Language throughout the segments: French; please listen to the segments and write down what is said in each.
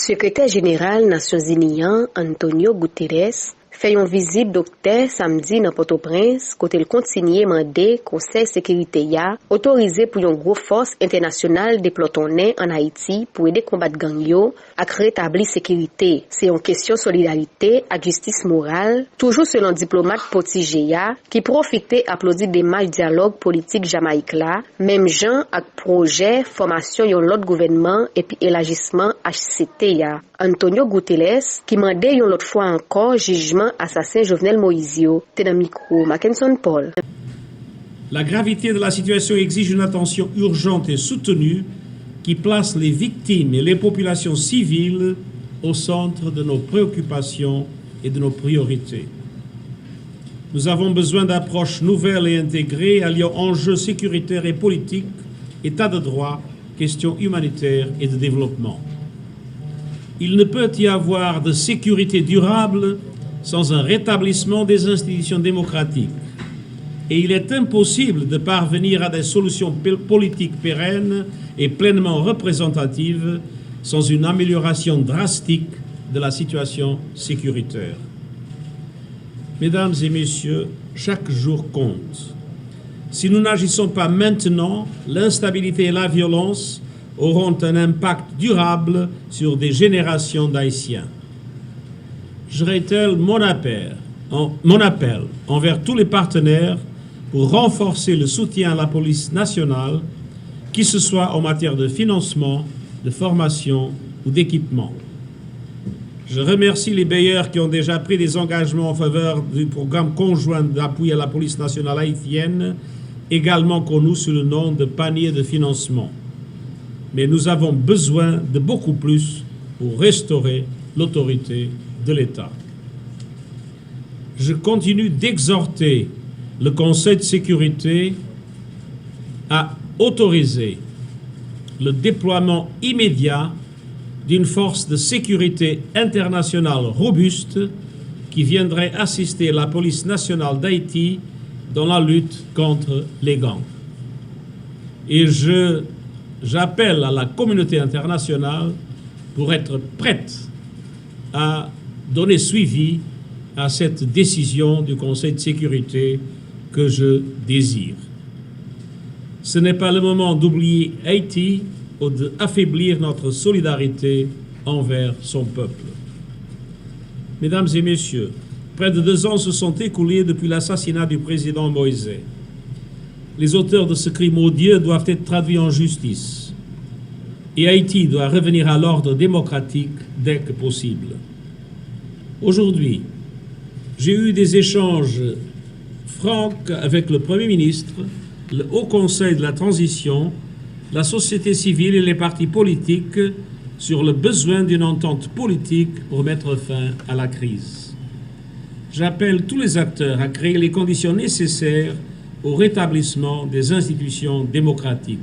Secrétaire général Nations Unies Antonio Guterres fait une visite docteur samedi dans Port-au-Prince côté le continuer mandé Conseil sécurité ya autorisé pour une grosse force internationale déployée en Haïti pour aider combattre gang yo à rétablir sécurité. C'est une question solidarité à justice morale toujours selon diplomate Potigeya qui profitait applaudir des matchs dialogue politique Jamaïque là même gens avec projet formation yon l'autre gouvernement et puis élargissement HCT ya. Antonio Guterres qui mandait une autre fois encore jugement assassin Jovenel Moïsio. T'es dans micro Mackenson Paul. La gravité de la situation exige une attention urgente et soutenue qui place les victimes et les populations civiles au centre de nos préoccupations et de nos priorités. Nous avons besoin d'approches nouvelles et intégrées alliant enjeux sécuritaires et politiques, état de droit, questions humanitaires et de développement. Il ne peut y avoir de sécurité durable sans un rétablissement des institutions démocratiques. Et il est impossible de parvenir à des solutions politiques pérennes et pleinement représentatives sans une amélioration drastique de la situation sécuritaire. Mesdames et messieurs, chaque jour compte. Si nous n'agissons pas maintenant, l'instabilité et la violence auront un impact durable sur des générations d'Haïtiens. Je réitère mon appel envers tous les partenaires pour renforcer le soutien à la police nationale, qu'il ce soit en matière de financement, de formation ou d'équipement. Je remercie les bailleurs qui ont déjà pris des engagements en faveur du programme conjoint d'appui à la police nationale haïtienne, également connu sous le nom de panier de financement. Mais nous avons besoin de beaucoup plus pour restaurer l'autorité de l'État. Je continue d'exhorter le Conseil de sécurité à autoriser le déploiement immédiat d'une force de sécurité internationale robuste qui viendrait assister la police nationale d'Haïti dans la lutte contre les gangs. Et j'appelle à la communauté internationale pour être prête à donner suivi à cette décision du Conseil de sécurité que je désire. Ce n'est pas le moment d'oublier Haïti ou d'affaiblir notre solidarité envers son peuple. Mesdames et messieurs, près de 2 ans se sont écoulés depuis l'assassinat du président Moïse. Les auteurs de ce crime odieux doivent être traduits en justice. Et Haïti doit revenir à l'ordre démocratique dès que possible. Aujourd'hui, j'ai eu des échanges francs avec le Premier ministre, le Haut Conseil de la Transition, la société civile et les partis politiques sur le besoin d'une entente politique pour mettre fin à la crise. J'appelle tous les acteurs à créer les conditions nécessaires au rétablissement des institutions démocratiques.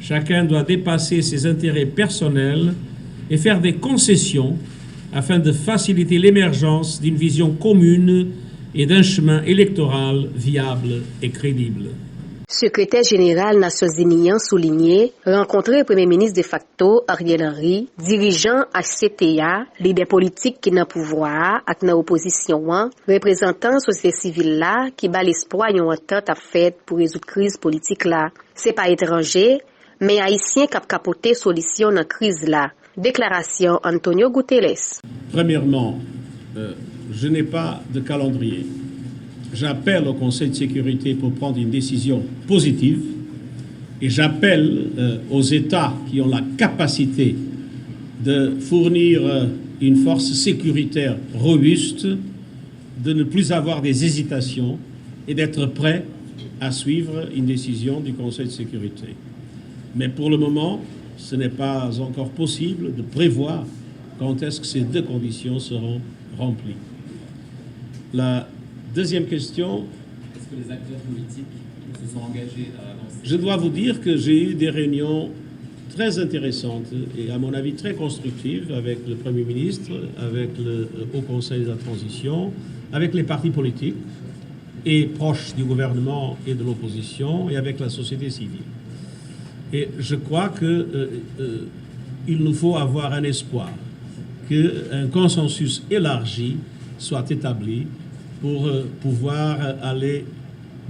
Chacun doit dépasser ses intérêts personnels et faire des concessions afin de faciliter l'émergence d'une vision commune et d'un chemin électoral viable et crédible. Secrétaire général Nations Unies souligné rencontrer le Premier ministre de facto Ariel Henry, dirigeant HCTA, leader politique qui n'a pouvoir ak dans opposition, représentant société civile là qui bat l'espoir yon entente à fait pour résoudre crise politique là. C'est pas étranger, mais haïtien qui a capoté solution dans crise là. Déclaration Antonio Guterres. Premièrement, je n'ai pas de calendrier. J'appelle au Conseil de sécurité pour prendre une décision positive et j'appelle aux États qui ont la capacité de fournir une force sécuritaire robuste de ne plus avoir des hésitations et d'être prêts à suivre une décision du Conseil de sécurité. Mais pour le moment, ce n'est pas encore possible de prévoir quand est-ce que ces 2 conditions seront remplies. La deuxième question. Est-ce que les acteurs politiques se sont engagés dans Je dois vous dire que j'ai eu des réunions très intéressantes et à mon avis très constructives avec le Premier ministre, avec le Haut Conseil de la Transition, avec les partis politiques et proches du gouvernement et de l'opposition et avec la société civile. Et je crois qu'il nous faut avoir un espoir qu'un consensus élargi soit établi pour pouvoir aller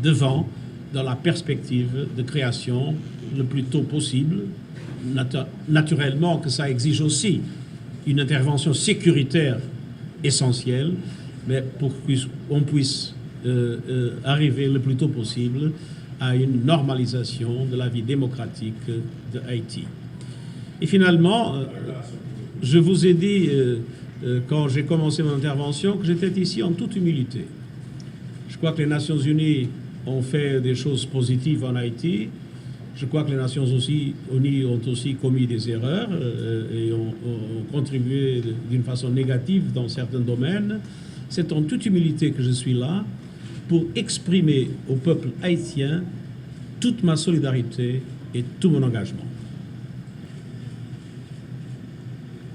devant dans la perspective de création le plus tôt possible. Naturellement que ça exige aussi une intervention sécuritaire essentielle, mais pour qu'on puisse arriver le plus tôt possible à une normalisation de la vie démocratique de Haïti. Et finalement, je vous ai dit, quand j'ai commencé mon intervention, que j'étais ici en toute humilité. Je crois que les Nations Unies ont fait des choses positives en Haïti. Je crois que les Nations Unies ont aussi commis des erreurs et ont contribué d'une façon négative dans certains domaines. C'est en toute humilité que je suis là pour exprimer au peuple haïtien toute ma solidarité et tout mon engagement.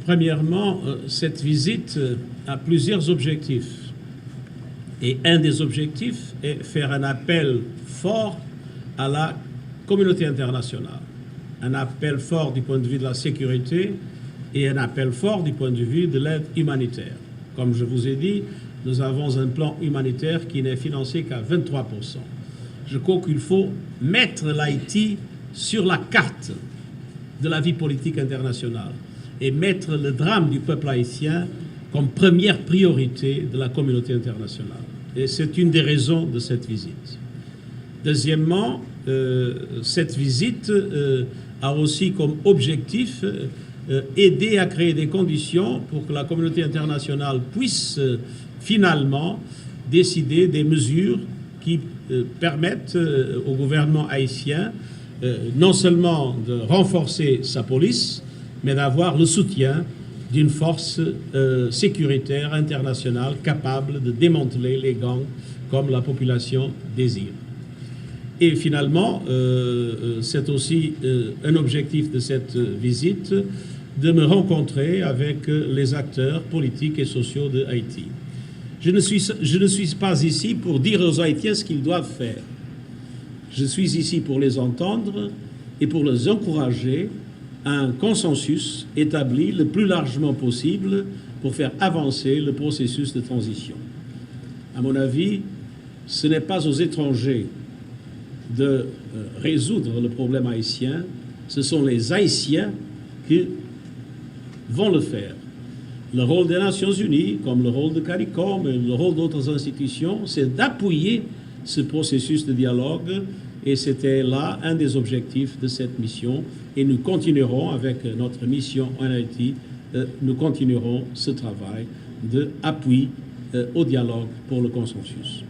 Premièrement, cette visite a plusieurs objectifs. Et un des objectifs est faire un appel fort à la communauté internationale. Un appel fort du point de vue de la sécurité et un appel fort du point de vue de l'aide humanitaire. Comme je vous ai dit, nous avons un plan humanitaire qui n'est financé qu'à 23%. Je crois qu'il faut mettre l'Haïti sur la carte de la vie politique internationale et mettre le drame du peuple haïtien comme première priorité de la communauté internationale. Et c'est une des raisons de cette visite. Deuxièmement, cette visite a aussi comme objectif aider à créer des conditions pour que la communauté internationale puisse finalement décider des mesures qui permettent au gouvernement haïtien non seulement de renforcer sa police, mais d'avoir le soutien d'une force sécuritaire internationale capable de démanteler les gangs comme la population désire. Et finalement, c'est aussi un objectif de cette visite de me rencontrer avec les acteurs politiques et sociaux de Haïti. Je ne suis pas ici pour dire aux Haïtiens ce qu'ils doivent faire. Je suis ici pour les entendre et pour les encourager à un consensus établi le plus largement possible pour faire avancer le processus de transition. À mon avis, ce n'est pas aux étrangers de résoudre le problème haïtien, ce sont les Haïtiens qui vont le faire. Le rôle des Nations Unies, comme le rôle de CARICOM et le rôle d'autres institutions, c'est d'appuyer ce processus de dialogue et c'était là un des objectifs de cette mission et nous continuerons avec notre mission en Haïti, nous continuerons ce travail d'appui au dialogue pour le consensus.